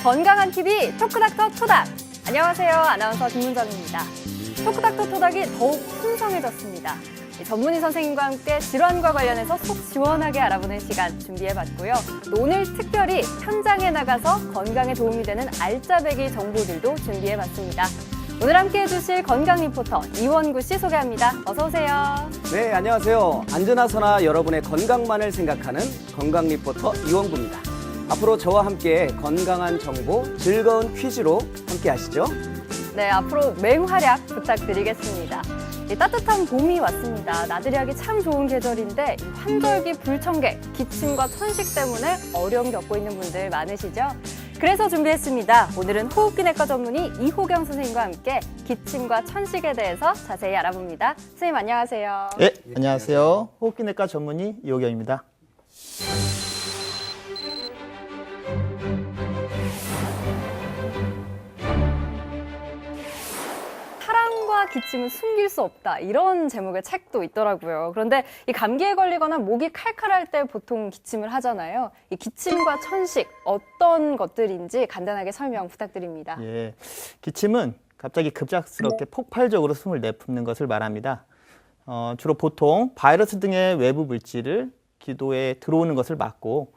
건강한 TV 토크닥터 토닥. 안녕하세요. 아나운서 김문정입니다. 토크닥터 토닥이 더욱 풍성해졌습니다. 전문의 선생님과 함께 질환과 관련해서 속 시원하게 알아보는 시간 준비해봤고요. 또 오늘 특별히 현장에 나가서 건강에 도움이 되는 알짜배기 정보들도 준비해봤습니다. 오늘 함께 해주실 건강 리포터 이원구 씨 소개합니다. 어서 오세요. 네, 안녕하세요. 안전하서나 여러분의 건강만을 생각하는 건강 리포터 이원구입니다. 앞으로 저와 함께 건강한 정보, 즐거운 퀴즈로 함께 하시죠. 네, 앞으로 맹활약 부탁드리겠습니다. 따뜻한 봄이 왔습니다. 나들이 하기 참 좋은 계절인데 환절기 불청객, 기침과 천식 때문에 어려움 겪고 있는 분들 많으시죠? 그래서 준비했습니다. 오늘은 호흡기내과 전문의 이호경 선생님과 함께 기침과 천식에 대해서 자세히 알아봅니다. 선생님 안녕하세요. 네, 안녕하세요. 호흡기내과 전문의 이호경입니다. 사랑과 기침은 숨길 수 없다. 이런 제목의 책도 있더라고요. 그런데 이 감기에 걸리거나 목이 칼칼할 때 보통 기침을 하잖아요. 이 기침과 천식 어떤 것들인지 간단하게 설명 부탁드립니다. 예, 기침은 갑자기 급작스럽게 폭발적으로 숨을 내뿜는 것을 말합니다. 주로 보통 바이러스 등의 외부 물질을 기도에 들어오는 것을 막고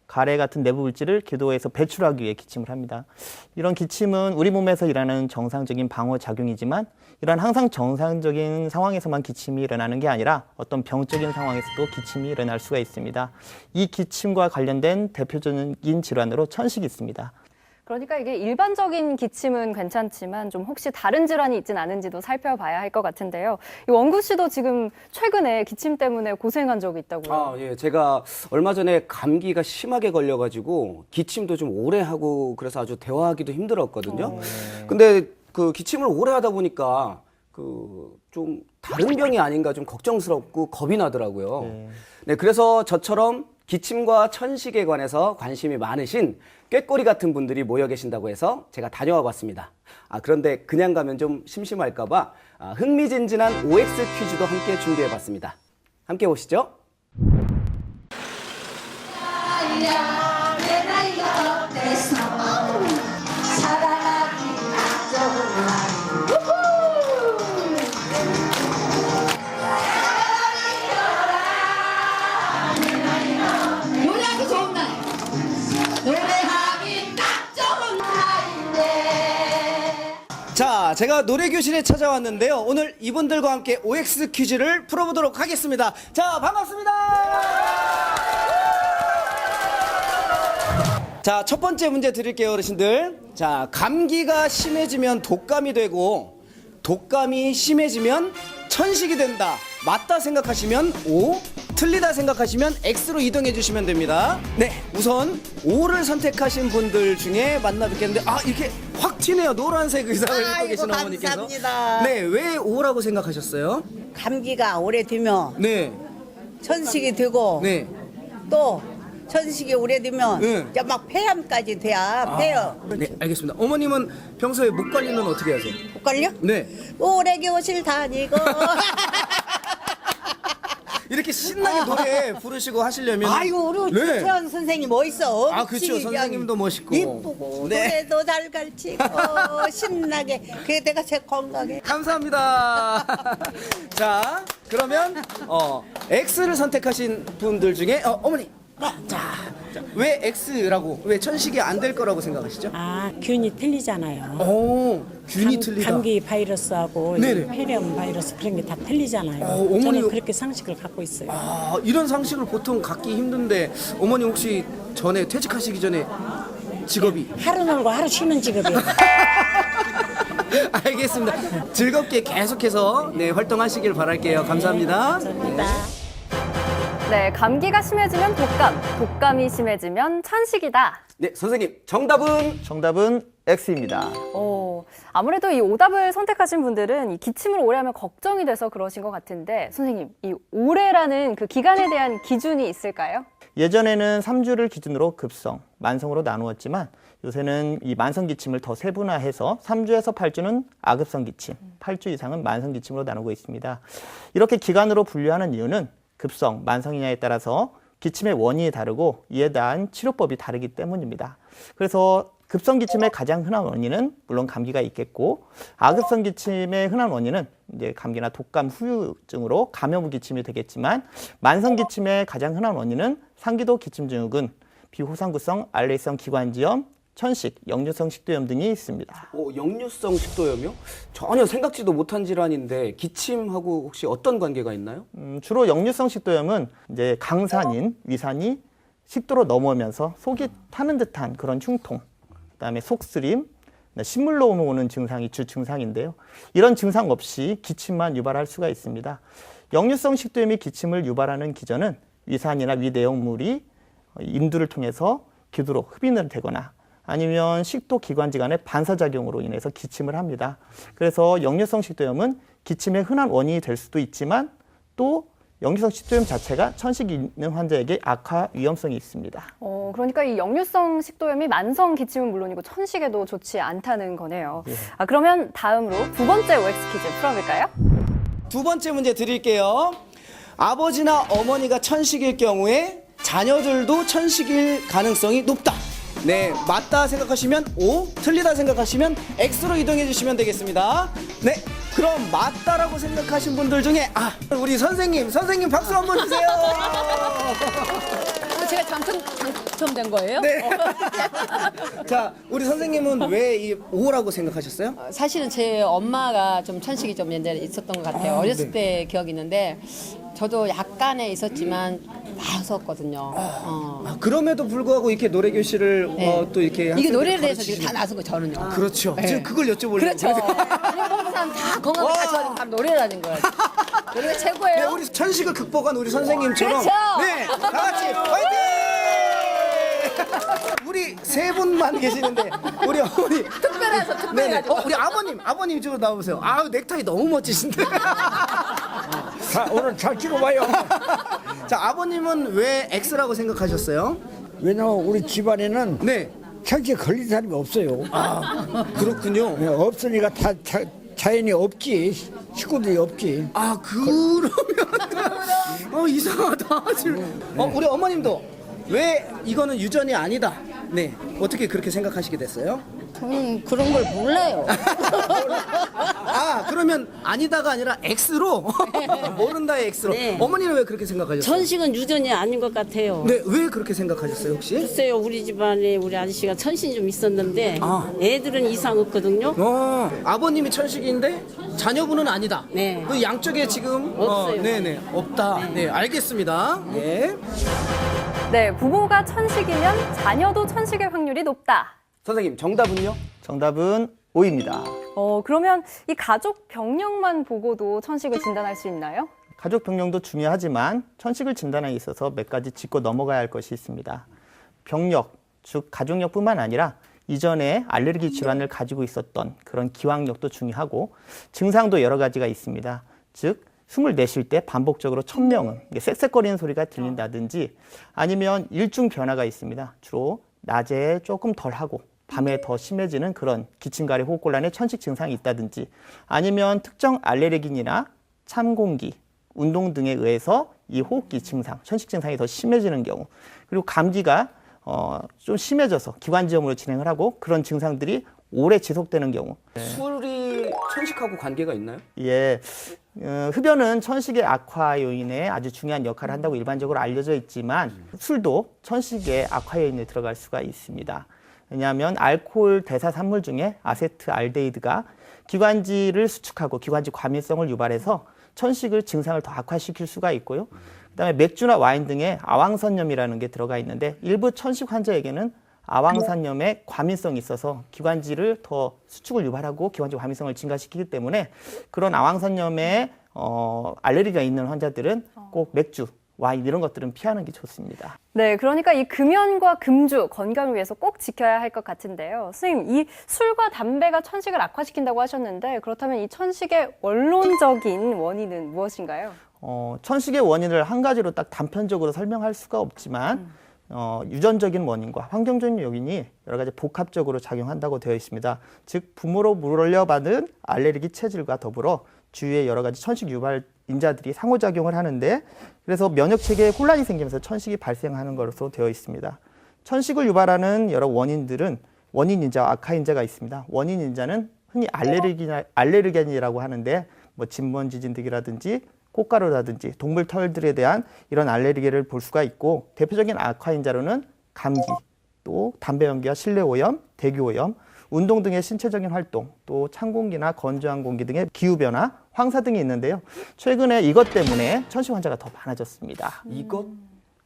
가래 같은 내부 물질을 기도에서 배출하기 위해 기침을 합니다. 이런 기침은 우리 몸에서 일어나는 정상적인 방어 작용이지만 이런 항상 정상적인 상황에서만 기침이 일어나는 게 아니라 어떤 병적인 상황에서도 기침이 일어날 수가 있습니다. 이 기침과 관련된 대표적인 질환으로 천식이 있습니다. 그러니까 이게 일반적인 기침은 괜찮지만 좀 혹시 다른 질환이 있진 않은지도 살펴봐야 할 것 같은데요. 이 원구 씨도 지금 최근에 기침 때문에 고생한 적이 있다고요? 예, 제가 얼마 전에 감기가 심하게 걸려가지고 기침도 좀 오래 하고 그래서 아주 대화하기도 힘들었거든요. 근데 그 기침을 오래 하다 보니까 좀 다른 병이 아닌가 좀 걱정스럽고 겁이 나더라고요. 네, 그래서 저처럼 기침과 천식에 관해서 관심이 많으신 꾀꼬리 같은 분들이 모여 계신다고 해서 제가 다녀와 봤습니다. 그런데 그냥 가면 좀 심심할까 봐 흥미진진한 OX 퀴즈도 함께 준비해 봤습니다. 함께 보시죠. 노래하기 좋은 날 노래하기 딱 좋은 날인데. 자, 제가 노래교실에 찾아왔는데요. 오늘 이분들과 함께 OX 퀴즈를 풀어보도록 하겠습니다. 자, 반갑습니다. 자, 첫 번째 문제 드릴게요, 어르신들. 자, 감기가 심해지면 독감이 되고 독감이 심해지면 천식이 된다. 맞다 생각하시면 O, 틀리다 생각하시면 X로 이동해 주시면 됩니다. 네, 우선 O를 선택하신 분들 중에 만나 뵙겠는데 이렇게 확 튀네요. 노란색 의상을 입고 계신 어머니께서. 감사합니다. 네, 왜 O라고 생각하셨어요? 감기가 오래되면 네, 천식이 되고 네. 또 천식이 오래되면 네. 이제 막 폐암까지 돼야 폐요. 네, 알겠습니다. 어머님은 평소에 목 관리는 어떻게 하세요? 못 걸려? 네. 오래 교실 다니고 이렇게 신나게 노래 부르시고 하시려면 아유 우리 네. 최현 선생님 멋있어. 그렇죠. 선생님도 멋있고. 이쁘고 네. 노래도 잘 가르치고 신나게 그게 내가 제일 건강해. 감사합니다. 자, 그러면 X를 선택하신 분들 중에 어머니. 자, 왜 X라고? 왜 천식이 안 될 거라고 생각하시죠? 균이 틀리잖아요. 균이 틀리다. 감기 바이러스하고 네네. 폐렴 바이러스 그런 게 다 틀리잖아요. 어머니- 저는 그렇게 상식을 갖고 있어요. 이런 상식을 보통 갖기 힘든데 어머니 혹시 전에 퇴직하시기 전에 직업이 하루 놀고 하루 쉬는 직업이에요. 알겠습니다. 즐겁게 계속해서 활동하시길 바랄게요. 감사합니다. 네, 감기가 심해지면 독감, 독감이 심해지면 천식이다. 네, 선생님 정답은 정답은 X입니다. 아무래도 이 오답을 선택하신 분들은 이 기침을 오래 하면 걱정이 돼서 그러신 것 같은데 선생님, 이 오래라는 그 기간에 대한 기준이 있을까요? 예전에는 3주를 기준으로 급성, 만성으로 나누었지만 요새는 이 만성 기침을 더 세분화해서 3주에서 8주는 아급성 기침, 8주 이상은 만성 기침으로 나누고 있습니다. 이렇게 기간으로 분류하는 이유는 급성, 만성이냐에 따라서 기침의 원인이 다르고 이에 대한 치료법이 다르기 때문입니다. 그래서 급성 기침의 가장 흔한 원인은 물론 감기가 있겠고, 아급성 기침의 흔한 원인은 이제 감기나 독감 후유증으로 감염 후 기침이 되겠지만, 만성 기침의 가장 흔한 원인은 상기도 기침 증후군, 비호상구성 알레르기성 기관지염, 천식, 역류성 식도염 등이 있습니다. 역류성 식도염이요? 전혀 생각지도 못한 질환인데 기침하고 혹시 어떤 관계가 있나요? 주로 역류성 식도염은 이제 강산인 위산이 식도로 넘어오면서 속이 타는 듯한 그런 흉통, 그다음에 속쓰림, 신물로 오는 증상이 주 증상인데요. 이런 증상 없이 기침만 유발할 수가 있습니다. 역류성 식도염이 기침을 유발하는 기전은 위산이나 위내용물이 인두를 통해서 기도로 흡인을 되거나 아니면 식도 기관지 간의 반사작용으로 인해서 기침을 합니다. 그래서 역류성 식도염은 기침의 흔한 원인이 될 수도 있지만 또 역류성 식도염 자체가 천식이 있는 환자에게 악화 위험성이 있습니다. 그러니까 이 역류성 식도염이 만성 기침은 물론이고 천식에도 좋지 않다는 거네요. 예. 그러면 다음으로 두 번째 OX 퀴즈 풀어볼까요? 두 번째 문제 드릴게요. 아버지나 어머니가 천식일 경우에 자녀들도 천식일 가능성이 높다. 네, 맞다 생각하시면 O, 틀리다 생각하시면 X로 이동해 주시면 되겠습니다. 네, 그럼 맞다라고 생각하신 분들 중에 우리 선생님 박수 한번 주세요. 제가 당첨된 거예요? 네. 자, 우리 선생님은 왜 이 O라고 생각하셨어요? 사실은 제 엄마가 좀 천식이 좀 옛날에 있었던 것 같아요. 어렸을 때 기억이 있는데 저도 약간의 있었지만 나섰거든요. 그럼에도 불구하고 이렇게 노래 교실을 네. 또 이렇게 이게 학생들 노래를 해서 가르치시는- 지금 다 나선 거 저는요. 그렇죠. 네. 지금 그걸 여쭤보려고. 그렇죠. 모든 사람 다 건강하게 다 좋아하는 사람 노래를 하는 거예요. 노래가 네, 최고예요. 우리 천식을 극복한 우리 선생님처럼 그렇죠. 네, 다 같이 화이팅! 우리 세 분만 계시는데 우리 어머니 특별해서 네네. 특별해가지고. 우리 아버님 이쪽으로 나오세요. 넥타이 너무 멋지신데. 오늘 잘 찍어봐요. 자, 아버님은 왜 X라고 생각하셨어요? 왜냐면 우리 집안에는 네. 천식에 걸린 사람이 없어요. 그렇군요. 네, 없으니까 다 자연이 없지. 식구들이 없지. 그러면 이상하다. 지금. 우리 어머님도 왜 이거는 유전이 아니다. 네. 어떻게 그렇게 생각하시게 됐어요? 저는 그런 걸 몰라요. 그러면 아니다가 아니라 X로 모른다의 X로. 네. 어머니는 왜 그렇게 생각하셨어요? 천식은 유전이 아닌 것 같아요. 네, 왜 그렇게 생각하셨어요, 혹시? 글쎄요, 우리 집안에 우리 아저씨가 천신이 좀 있었는데 아. 애들은 이상 없거든요. 아버님이 천식인데 자녀분은 아니다. 네. 그 양쪽에 지금 없어요. 네네 없다. 네, 알겠습니다. 네. 네, 부모가 천식이면 자녀도 천식일 확률이 높다. 선생님, 정답은요? 정답은 O입니다. 그러면 이 가족 병력만 보고도 천식을 진단할 수 있나요? 가족 병력도 중요하지만 천식을 진단에 있어서 몇 가지 짚고 넘어가야 할 것이 있습니다. 병력, 즉 가족력뿐만 아니라 이전에 알레르기 질환을 가지고 있었던 그런 기왕력도 중요하고 증상도 여러 가지가 있습니다. 즉 숨을 내쉴 때 반복적으로 천명음, 쌕쌕거리는 소리가 들린다든지 아니면 일중 변화가 있습니다. 주로 낮에 조금 덜하고 밤에 더 심해지는 그런 기침가래 호흡곤란의 천식 증상이 있다든지 아니면 특정 알레르긴이나 찬 공기, 운동 등에 의해서 이 호흡기 증상, 천식 증상이 더 심해지는 경우 그리고 감기가 좀 심해져서 기관지염으로 진행을 하고 그런 증상들이 오래 지속되는 경우 술이 천식하고 관계가 있나요? 예, 흡연은 천식의 악화 요인에 아주 중요한 역할을 한다고 일반적으로 알려져 있지만 술도 천식의 악화 요인에 들어갈 수가 있습니다. 왜냐하면 알코올 대사 산물 중에 아세트알데히드가 기관지를 수축하고 기관지 과민성을 유발해서 천식을 증상을 더 악화시킬 수가 있고요. 그다음에 맥주나 와인 등에 아황산염이라는 게 들어가 있는데 일부 천식 환자에게는 아황산염의 과민성이 있어서 기관지를 더 수축을 유발하고 기관지 과민성을 증가시키기 때문에 그런 아황산염에 알레르기가 있는 환자들은 꼭 맥주, 와인 이런 것들은 피하는 게 좋습니다. 네, 그러니까 이 금연과 금주 건강을 위해서 꼭 지켜야 할 것 같은데요. 선생님, 이 술과 담배가 천식을 악화시킨다고 하셨는데 그렇다면 이 천식의 원론적인 원인은 무엇인가요? 천식의 원인을 한 가지로 딱 단편적으로 설명할 수가 없지만 유전적인 원인과 환경적인 요인이 여러 가지 복합적으로 작용한다고 되어 있습니다. 즉 부모로 물려받은 알레르기 체질과 더불어 주위의 여러 가지 천식 유발 인자들이 상호작용을 하는데 그래서 면역체계에 혼란이 생기면서 천식이 발생하는 것으로 되어 있습니다. 천식을 유발하는 여러 원인들은 원인 인자와 악화 인자가 있습니다. 원인 인자는 흔히 알레르겐이라고 하는데 뭐 진먼지 진드기라든지 꽃가루라든지 동물 털들에 대한 이런 알레르기를 볼 수가 있고, 대표적인 악화 인자로는 감기, 또 담배 연기와 실내 오염, 대기 오염, 운동 등의 신체적인 활동, 또 찬 공기나 건조한 공기 등의 기후 변화, 황사 등이 있는데요. 최근에 이것 때문에 천식 환자가 더 많아졌습니다. 이것?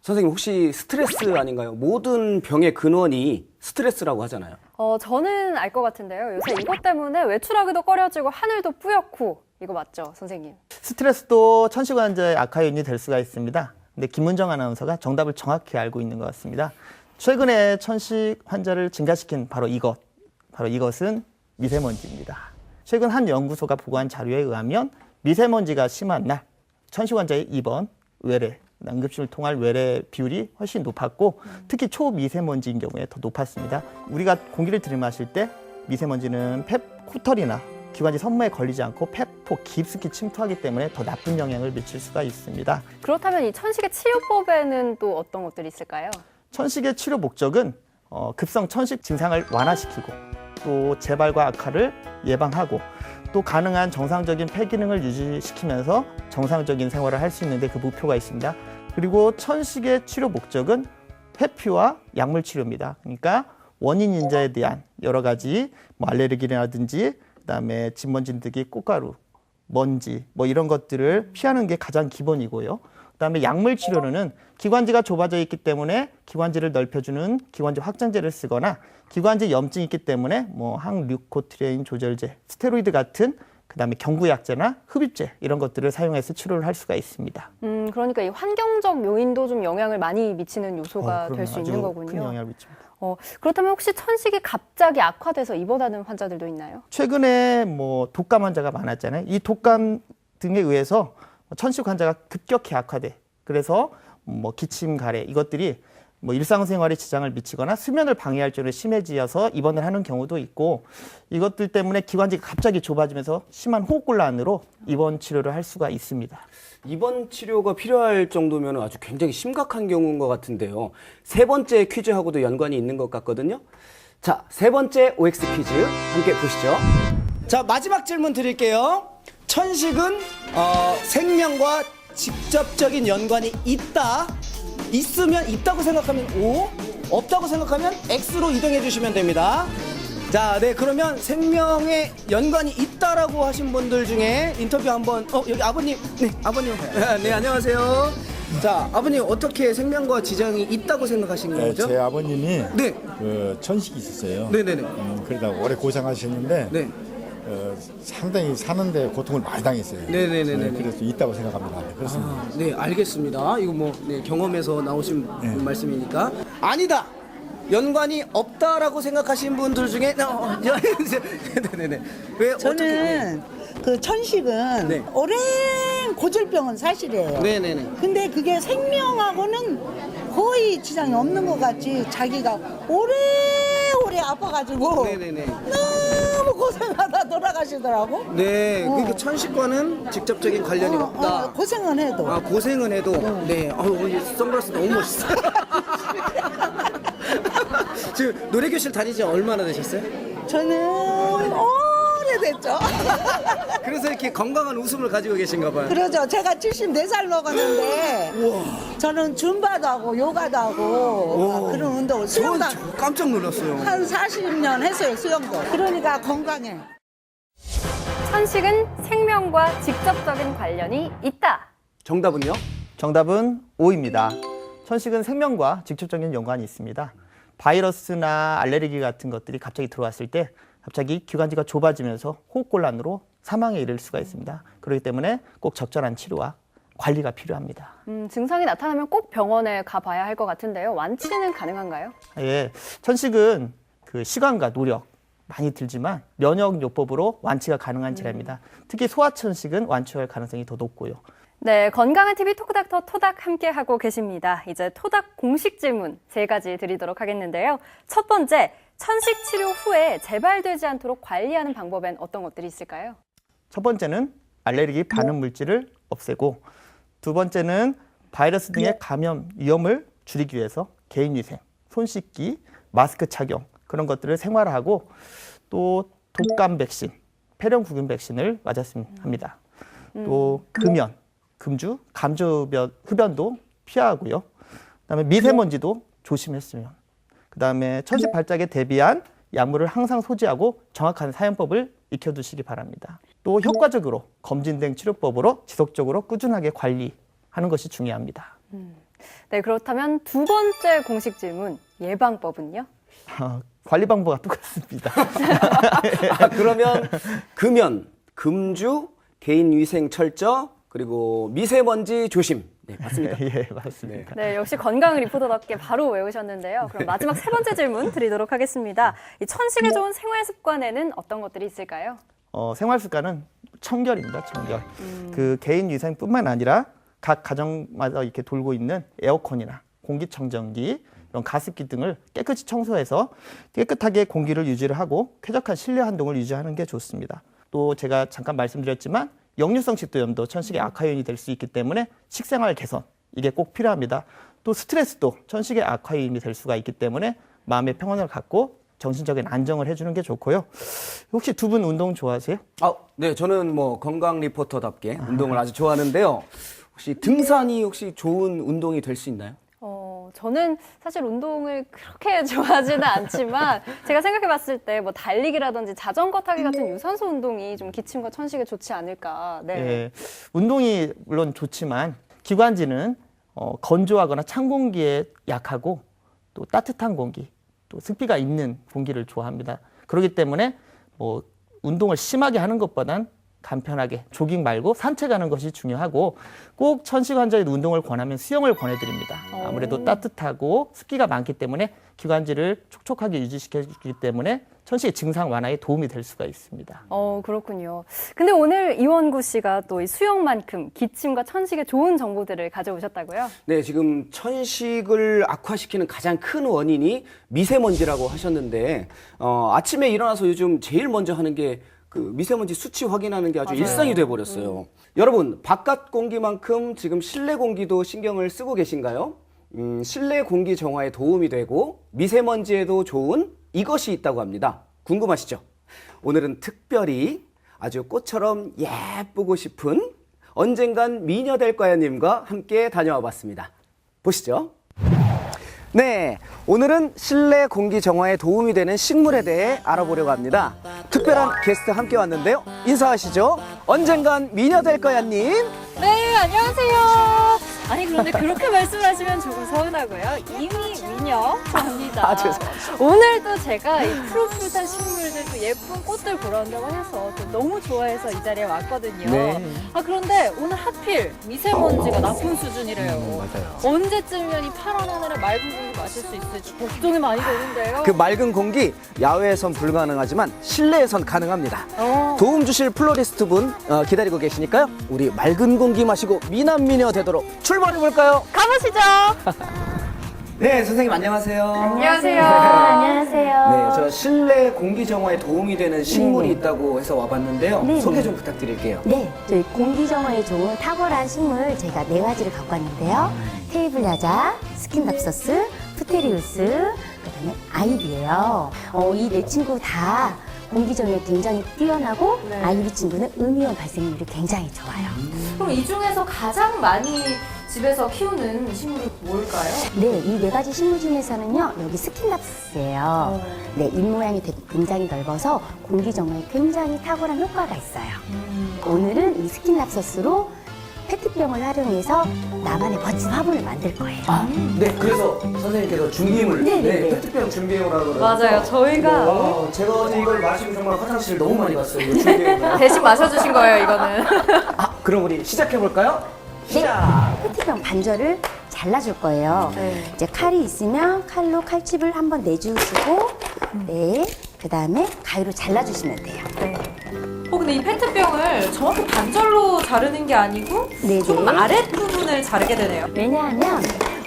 선생님 혹시 스트레스 아닌가요? 모든 병의 근원이 스트레스라고 하잖아요. 저는 알 것 같은데요. 요새 이것 때문에 외출하기도 꺼려지고 하늘도 뿌옇고, 이거 맞죠, 선생님? 스트레스도 천식 환자의 악화 요인이 될 수가 있습니다. 근데 김문정 아나운서가 정답을 정확히 알고 있는 것 같습니다. 최근에 천식 환자를 증가시킨 바로 이것은 미세먼지입니다. 최근 한 연구소가 보고한 자료에 의하면 미세먼지가 심한 날 천식 환자의 입원, 외래, 응급실을 통할 외래 비율이 훨씬 높았고, 특히 초미세먼지인 경우에 더 높았습니다. 우리가 공기를 들이마실 때 미세먼지는 코털이나 기관지 선모에 걸리지 않고 폐포 깊숙이 침투하기 때문에 더 나쁜 영향을 미칠 수가 있습니다. 그렇다면 이 천식의 치료법에는 또 어떤 것들이 있을까요? 천식의 치료 목적은 급성 천식 증상을 완화시키고, 또 재발과 악화를 예방하고, 또 가능한 정상적인 폐 기능을 유지시키면서 정상적인 생활을 할 수 있는데 그 목표가 있습니다. 그리고 천식의 치료 목적은 회피와 약물 치료입니다. 그러니까 원인 인자에 대한 여러 가지 알레르기라든지 그다음에 진먼지 진드기, 꽃가루, 먼지 이런 것들을 피하는 게 가장 기본이고요. 그다음에 약물 치료로는 기관지가 좁아져 있기 때문에 기관지를 넓혀주는 기관지 확장제를 쓰거나, 기관지 염증이 있기 때문에 항류코트리인 조절제, 스테로이드 같은 그다음에 경구약제나 흡입제 이런 것들을 사용해서 치료를 할 수가 있습니다. 그러니까 이 환경적 요인도 좀 영향을 많이 미치는 요소가 될 수 있는 거군요. 큰 영향을 미칩니다. 그렇다면 혹시 천식이 갑자기 악화돼서 입원하는 환자들도 있나요? 최근에 독감 환자가 많았잖아요. 이 독감 등에 의해서 천식 환자가 급격히 악화돼. 그래서 기침, 가래 이것들이 일상생활에 지장을 미치거나 수면을 방해할 정도로 심해지어서 입원을 하는 경우도 있고, 이것들 때문에 기관지가 갑자기 좁아지면서 심한 호흡곤란으로 입원 치료를 할 수가 있습니다. 입원 치료가 필요할 정도면 아주 굉장히 심각한 경우인 것 같은데요. 세 번째 퀴즈하고도 연관이 있는 것 같거든요. 자, 세 번째 OX 퀴즈 함께 보시죠. 자, 마지막 질문 드릴게요. 천식은 생명과 직접적인 연관이 있다고 생각하면 O, 없다고 생각하면 X로 이동해 주시면 됩니다. 자, 네, 그러면 생명에 연관이 있다라고 하신 분들 중에 인터뷰 한번, 여기 아버님, 네, 아버님. 네, 안녕하세요. 자, 아버님 어떻게 생명과 지장이 있다고 생각하시는 거죠? 제 아버님이 네. 천식이 있었어요. 네네네. 그러다 오래 고생하셨는데 네. 상당히 사는데 고통을 많이 당했어요. 네네네네. 그래서 있다고 생각합니다. 그렇습니다. 네, 알겠습니다. 이거 경험에서 나오신 말씀이니까. 아니다! 연관이 없다라고 생각하신 분들 중에, 네네네. 왜, 저는 그 천식은 네. 오랜 고질병은 사실이에요. 네네네. 근데 그게 생명하고는 거의 지장이 없는 것 같이 자기가 오래오래 아파가지고 네네네. 너무 고생하다 돌아가시더라고. 네, 그러니까 천식과는 직접적인 관련이 없다. 고생은 해도. 아, 고생은 해도. 네, 이 선글라스 너무 멋있어. 지금 노래교실 다니지 얼마나 되셨어요? 저는 오래됐죠. 그래서 이렇게 건강한 웃음을 가지고 계신가 봐요. 그러죠. 제가 74살 먹었는데 저는 줌바도 하고 요가도 하고 그런 운동, 수영도 저 깜짝 놀랐어요. 한 40년 했어요. 수영도. 그러니까 건강해. 천식은 생명과 직접적인 관련이 있다. 정답은요? 정답은 O입니다. 천식은 생명과 직접적인 연관이 있습니다. 바이러스나 알레르기 같은 것들이 갑자기 들어왔을 때 갑자기 기관지가 좁아지면서 호흡곤란으로 사망에 이를 수가 있습니다. 그렇기 때문에 꼭 적절한 치료와 관리가 필요합니다. 증상이 나타나면 꼭 병원에 가봐야 할 것 같은데요. 완치는 가능한가요? 예, 천식은 그 시간과 노력 많이 들지만 면역요법으로 완치가 가능한 질환입니다. 특히 소아천식은 완치할 가능성이 더 높고요. 네, 건강한 TV 토크닥터 토닥 함께하고 계십니다. 이제 토닥 공식 질문 3가지 드리도록 하겠는데요. 첫 번째, 천식 치료 후에 재발되지 않도록 관리하는 방법엔 어떤 것들이 있을까요? 첫 번째는 알레르기 반응 물질을 없애고, 두 번째는 바이러스 등의 감염 위험을 줄이기 위해서 개인위생, 손 씻기, 마스크 착용, 그런 것들을 생활화하고 또 독감 백신, 폐렴구균 백신을 맞았습니다. 합니다. 또 금연, 금주, 감주변, 흡연도 피하고요. 그다음에 미세먼지도 조심했으면. 그다음에 천식 발작에 대비한 약물을 항상 소지하고 정확한 사용법을 익혀두시기 바랍니다. 또 효과적으로 검진된 치료법으로 지속적으로 꾸준하게 관리하는 것이 중요합니다. 네, 그렇다면 두 번째 공식 질문, 예방법은요? 관리 방법과 똑같습니다. 그러면 금연, 금주, 개인위생 철저, 그리고 미세먼지 조심. 네, 맞습니까? 예, 맞습니다. 네, 역시 건강 리포터답게 바로 외우셨는데요. 그럼 마지막 세 번째 질문 드리도록 하겠습니다. 이 천식에 좋은 생활 습관에는 어떤 것들이 있을까요? 생활 습관은 청결입니다. 청결. 그 개인 위생뿐만 아니라 각 가정마다 이렇게 돌고 있는 에어컨이나 공기청정기, 이런 가습기 등을 깨끗이 청소해서 깨끗하게 공기를 유지를 하고 쾌적한 실내 환경을 유지하는 게 좋습니다. 또 제가 잠깐 말씀드렸지만 역류성 식도염도 천식의 악화 요인이 될 수 있기 때문에 식생활 개선, 이게 꼭 필요합니다. 또 스트레스도 천식의 악화 요인이 될 수가 있기 때문에 마음의 평온을 갖고 정신적인 안정을 해주는 게 좋고요. 혹시 두 분 운동 좋아하세요? 네, 저는 뭐 건강 리포터답게 운동을 아주 좋아하는데요. 혹시 등산이 혹시 좋은 운동이 될 수 있나요? 저는 사실 운동을 그렇게 좋아하지는 않지만 제가 생각해 봤을 때 뭐 달리기라든지 자전거 타기 같은 유산소 운동이 좀 기침과 천식에 좋지 않을까. 네. 예, 운동이 물론 좋지만 기관지는 건조하거나 찬 공기에 약하고 또 따뜻한 공기, 또 습기가 있는 공기를 좋아합니다. 그렇기 때문에 뭐 운동을 심하게 하는 것보단 간편하게 조깅 말고 산책하는 것이 중요하고 꼭 천식 환자의 운동을 권하면 수영을 권해드립니다. 아무래도 따뜻하고 습기가 많기 때문에 기관지를 촉촉하게 유지시켜주기 때문에 천식의 증상 완화에 도움이 될 수가 있습니다. 그렇군요. 근데 오늘 이원구 씨가 또 이 수영만큼 기침과 천식에 좋은 정보들을 가져오셨다고요? 네, 지금 천식을 악화시키는 가장 큰 원인이 미세먼지라고 하셨는데 아침에 일어나서 요즘 제일 먼저 하는 게 그 미세먼지 수치 확인하는 게 아주 일상이 돼버렸어요. 여러분, 바깥 공기만큼 지금 실내 공기도 신경을 쓰고 계신가요? 실내 공기 정화에 도움이 되고 미세먼지에도 좋은 이것이 있다고 합니다. 궁금하시죠? 오늘은 특별히 아주 꽃처럼 예쁘고 싶은 언젠간 미녀 될 거야님과 함께 다녀와 봤습니다. 보시죠. 네, 오늘은 실내 공기 정화에 도움이 되는 식물에 대해 알아보려고 합니다. 특별한 게스트 함께 왔는데요. 인사하시죠. 언젠간 미녀 될 거야님. 네, 안녕하세요. 아니, 그런데 그렇게 말씀하시면 조금 서운하고요. 이미 미녀입니다. 죄송합니다. 오늘 또 제가 이 푸릇푸릇한 식물들, 또 예쁜 꽃들 보러 온다고 해서 또 너무 좋아해서 이 자리에 왔거든요. 네. 그런데 오늘 하필 미세먼지가 나쁜 수준이래요. 맞아요. 언제쯤이면 이 파란 하늘에 맑은 공기 마실 수 있을지 걱정이 많이 되는데요. 그 맑은 공기 야외에선 불가능하지만 실내에선 가능합니다. 도움 주실 플로리스트 분 기다리고 계시니까요. 우리 맑은 공기 마시고 미남미녀 되도록 출발해 볼까요? 가보시죠. 네, 선생님 안녕하세요. 안녕하세요. 안녕하세요. 네, 저 실내 공기 정화에 도움이 되는 식물이 있다고 해서 와봤는데요. 네네. 소개 좀 부탁드릴게요. 네, 저희 공기정화에 좋은 탁월한 식물 제가 4가지를 갖고 왔는데요. 테이블 야자, 스킨답서스, 프테리우스, 그다음에 아이비예요. 이 4친구 다 공기정화에 굉장히 뛰어나고 아이비 친구는 음이온 발생률이 굉장히 좋아요. 그럼 이 중에서 가장 많이 집에서 키우는 식물이 뭘까요? 네, 이 4가지 식물 중에서는요, 여기 스킨답서스예요. 네, 잎 모양이 굉장히 넓어서 공기정화에 굉장히 탁월한 효과가 있어요. 오늘은 이 스킨답서스로 페트병을 활용해서 나만의 멋진 화분을 만들 거예요. 네, 그래서 선생님께서 준비물, 네네네. 페트병 준비해오라고 그러고. 맞아요. 저희가 제가 어제 이걸 마시고 정말 화장실 너무 많이 갔어요. 이거 준비해오라고. 대신 마셔주신 거예요, 이거는. 그럼 우리 시작해볼까요? 시작! 페트병 반절을 잘라줄 거예요. 이제 칼이 있으면 칼로 칼집을 한번 내주시고, 네, 그 다음에 가위로 잘라주시면 돼요. 근데 이 페트병을 정확히 반절로 자르는 게 아니고 네네. 조금 아랫부분을 자르게 되네요. 왜냐하면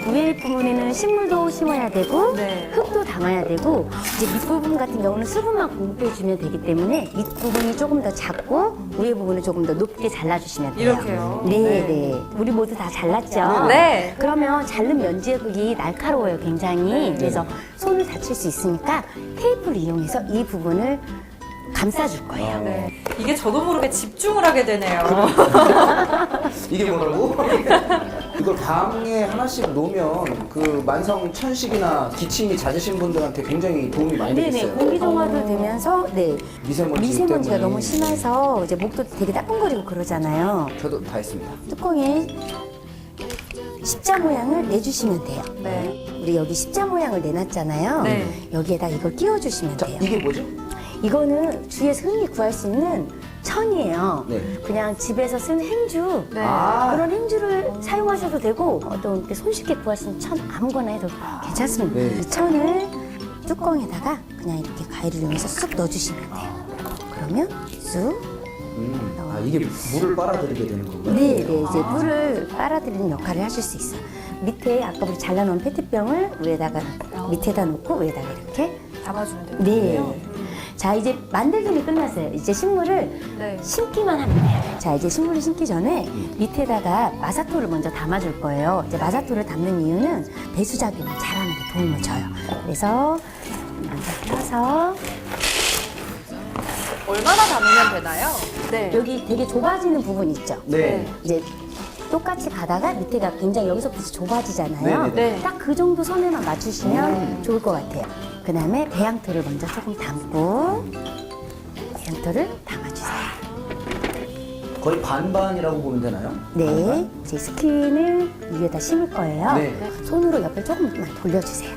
위에 부분에는 식물도 심어야 되고 네. 흙도 담아야 되고 이제 밑부분 같은 경우는 수분만 공급해주면 되기 때문에 밑부분이 조금 더 작고 위에 부분은 조금 더 높게 잘라주시면 돼요. 이렇게요? 네, 네. 우리 모두 다 잘랐죠? 네. 그러면 자른 면적이 날카로워요, 굉장히. 그래서 손을 다칠 수 있으니까 테이프를 이용해서 이 부분을 감싸줄 거예요. 네. 이게 저도 모르게 집중을 하게 되네요. 이게 뭐라고? 이걸 방에 하나씩 놓으면 그 만성 천식이나 기침이 잦으신 분들한테 굉장히 도움이 많이 네네, 되겠어요. 공기 정화도 되면서 네, 미세먼지가 미세먼지가 너무 심해서 이제 목도 되게 따끔거리고 그러잖아요. 저도 다 했습니다. 뚜껑에 십자 모양을 내주시면 돼요. 네. 우리 여기 십자 모양을 내놨잖아요. 네. 여기에다 이걸 끼워주시면 자, 돼요. 이게 뭐죠? 이거는 주위에서 흔히 구할 수 있는 천이에요. 네. 그냥 집에서 쓰는 행주. 네. 그런 행주를 사용하셔도 되고 어떤 이렇게 손쉽게 구할 수 있는 천 아무거나 해도 괜찮습니다. 네. 이 천을 뚜껑에다가 그냥 이렇게 가위를 이용해서 쑥 넣어주시면 돼요. 그러면 쑥. 이게 물을 빨아들이게 되는 건가요? 네, 네, 이제 물을 빨아들이는 역할을 하실 수 있어요. 밑에 아까 우리 잘라놓은 페트병을 위에다가 밑에다 놓고 위에다가 이렇게 담아주면 돼요. 네. 자, 이제 만들기는 끝났어요. 이제 식물을 네. 심기만 하면 돼요. 자, 이제 식물을 심기 전에 밑에다가 마사토를 먼저 담아줄 거예요. 이제 마사토를 담는 이유는 배수작용을 잘하는 데 도움을 줘요. 그래서 먼저 펴서 얼마나 담으면 되나요? 네. 여기 되게 좁아지는 부분 있죠? 네. 이제 똑같이 가다가 밑에가 굉장히 여기서부터 좁아지잖아요. 네네네. 딱 그 정도 선에만 맞추시면 좋을 것 같아요. 그 다음에 배양토를 먼저 조금 담고 배양토를 담아주세요. 거의 반반이라고 보면 되나요? 네, 이제 스킨을 위에다 심을 거예요. 네. 손으로 옆에 조금만 돌려주세요.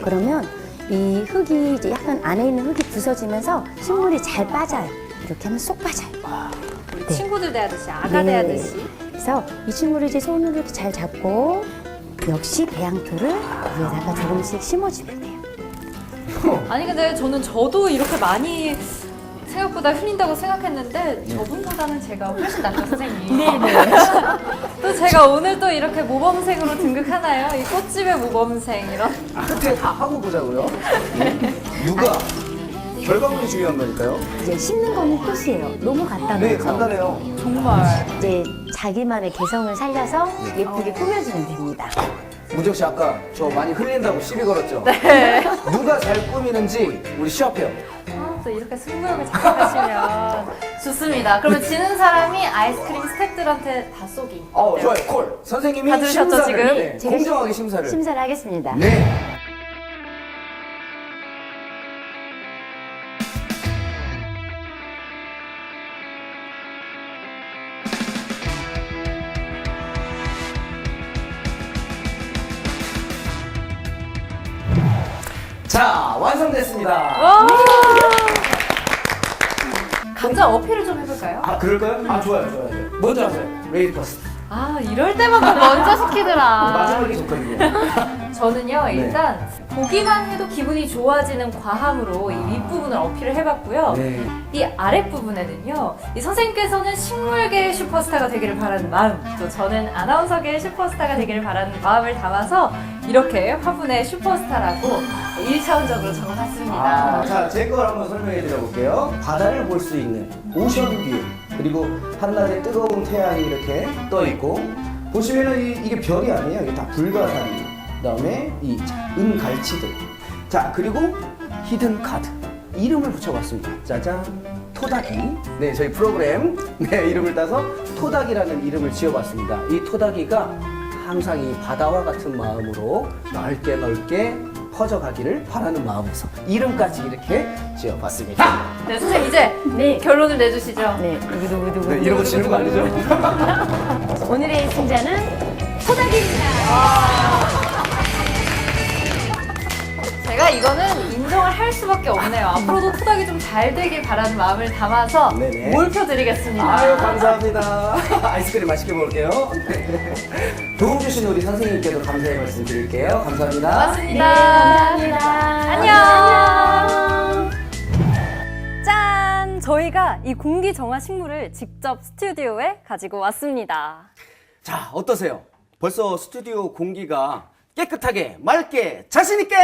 그러면 이 흙이 이제 약간 안에 있는 흙이 부서지면서 식물이 잘 빠져요. 이렇게 하면 쏙 빠져요. 우리 네. 친구들 대하듯이, 아가 대하듯이. 그래서 이 친구를 이제 손으로 이렇게 잘 잡고 역시 배양토를 위에다가 조금씩 심어주면 돼요. 아니 근데 저도 이렇게 많이 생각보다 흘린다고 생각했는데 저분보다는 제가 훨씬 낫죠, 선생님. 네네. 또 제가 오늘 또 이렇게 모범생으로 등극하나요? 이 꽃집의 모범생 이런. 끝에 다 하고 보자고요. 누가? 결과물이 중요한 거니까요. 이제 심는 거는 끝이에요. 너무 간단하죠. 네, 간단해요. 정말. 이제 자기만의 개성을 살려서 예쁘게 꾸며주면 됩니다. 문정 씨 아까 저 많이 흘린다고 시비 걸었죠? 네. 누가 잘 꾸미는지 우리 시합해요. 또 이렇게 승부욕을 자극하시면 좋습니다. 그러면 지는 사람이 아이스크림 스태프들한테 다 쏘기. 어때요? 좋아요. 콜. 선생님이 다 들으셨죠, 심사를 지금? 네, 제가 공정하게 심사를. 심사를 하겠습니다. 네. 자, 완성됐습니다. 감자 어필을 좀 해볼까요? 아, 그럴까요? 아, 좋아요. 먼저 하세요. 레이디 퍼스트. 아 이럴 때만 먼저 시키더라. 마지막이 좋거든요. 저는요 일단 보기만 해도 기분이 좋아지는 과함으로 이 윗부분을 어필을 해봤고요. 네. 이 아랫부분에는요 이 선생님께서는 식물계의 슈퍼스타가 되기를 바라는 마음, 또 저는 아나운서계의 슈퍼스타가 되기를 바라는 마음을 담아서 이렇게 화분의 슈퍼스타라고 1차원적으로 적어봤습니다. 자, 제 걸 한번 설명해 드려볼게요. 바다를 볼 수 있는 오션뷰, 그리고 한낮에 뜨거운 태양이 이렇게 떠 있고, 보시면은 이게 별이 아니에요. 이게 다 불가사리. 그다음에 이 은갈치들. 자, 그리고 히든 카드. 이름을 붙여봤습니다. 짜잔, 토닥이. 네, 저희 프로그램 이름을 따서 토닥이라는 이름을 지어봤습니다. 이 토닥이가 항상 이 바다와 같은 마음으로 넓게 퍼져가기를 바라는 마음에서 이름까지 이렇게 지어봤습니다. 네, 선생님 이제 결론을 내주시죠. 네, 누구누구누구. 네, 이러고 지는 거 아니죠? 오늘의 승자는 토닥입니다. 제가 이거는 인정을 할 수밖에 없네요. 앞으로도 토닥이 좀 잘 되길 바라는 마음을 담아서 네네. 몰표드리겠습니다. 아유, 감사합니다. 아이스크림 맛있게 먹을게요. 도움 주신 우리 선생님께도 감사의 말씀 드릴게요. 감사합니다. 고맙습니다. 네, 감사합니다. 안녕. 짠! 저희가 이 공기 정화 식물을 직접 스튜디오에 가지고 왔습니다. 자, 어떠세요? 벌써 스튜디오 공기가 깨끗하게, 맑게, 자신있게!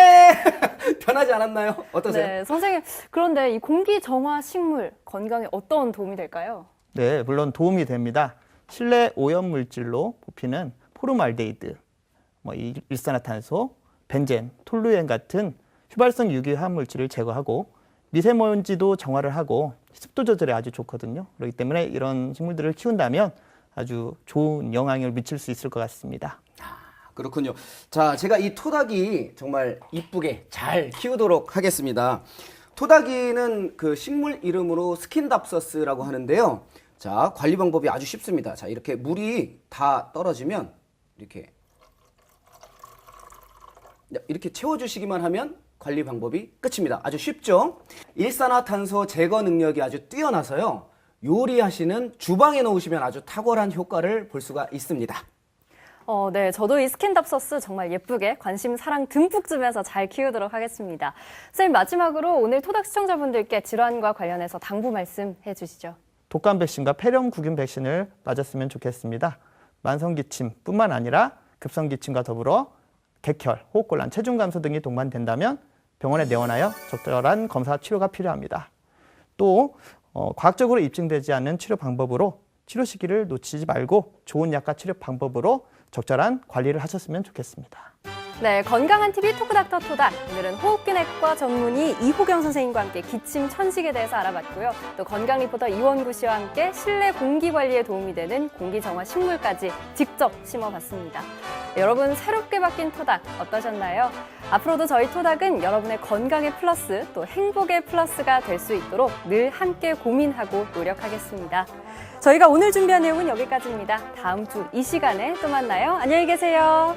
변하지 않았나요? 어떠세요? 네, 선생님. 그런데 이 공기 정화 식물 건강에 어떤 도움이 될까요? 네, 물론 도움이 됩니다. 실내 오염 물질로 뽑히는 포름알데히드, 일산화탄소, 벤젠, 톨루엔 같은 휘발성 유기화학 물질을 제거하고 미세먼지도 정화를 하고 습도 조절에 아주 좋거든요. 그렇기 때문에 이런 식물들을 키운다면 아주 좋은 영향을 미칠 수 있을 것 같습니다. 그렇군요. 자, 제가 이 토닥이 정말 이쁘게 잘 키우도록 하겠습니다. 토닥이는 그 식물 이름으로 스킨답서스라고 하는데요. 자, 관리 방법이 아주 쉽습니다. 자, 이렇게 물이 다 떨어지면 이렇게 채워주시기만 하면 관리 방법이 끝입니다. 아주 쉽죠? 일산화탄소 제거 능력이 아주 뛰어나서요. 요리하시는 주방에 놓으시면 아주 탁월한 효과를 볼 수가 있습니다. 네, 저도 이 스킨답서스 정말 예쁘게 관심, 사랑 듬뿍 주면서 잘 키우도록 하겠습니다. 선생님, 마지막으로 오늘 토닥 시청자분들께 질환과 관련해서 당부 말씀해 주시죠. 독감 백신과 폐렴구균 백신을 맞았으면 좋겠습니다. 만성기침뿐만 아니라 급성기침과 더불어 객혈, 호흡곤란, 체중 감소 등이 동반된다면 병원에 내원하여 적절한 검사 치료가 필요합니다. 또 과학적으로 입증되지 않은 치료 방법으로 치료 시기를 놓치지 말고 좋은 약과 치료 방법으로 적절한 관리를 하셨으면 좋겠습니다. 네, 건강한 TV 토크닥터 토닥. 오늘은 호흡기내과 전문의 이호경 선생님과 함께 기침, 천식에 대해서 알아봤고요. 또 건강 리포터 이원구 씨와 함께 실내 공기 관리에 도움이 되는 공기정화 식물까지 직접 심어봤습니다. 네, 여러분 새롭게 바뀐 토닥 어떠셨나요? 앞으로도 저희 토닥은 여러분의 건강의 플러스 또 행복의 플러스가 될 수 있도록 늘 함께 고민하고 노력하겠습니다. 저희가 오늘 준비한 내용은 여기까지입니다. 다음 주 이 시간에 또 만나요. 안녕히 계세요.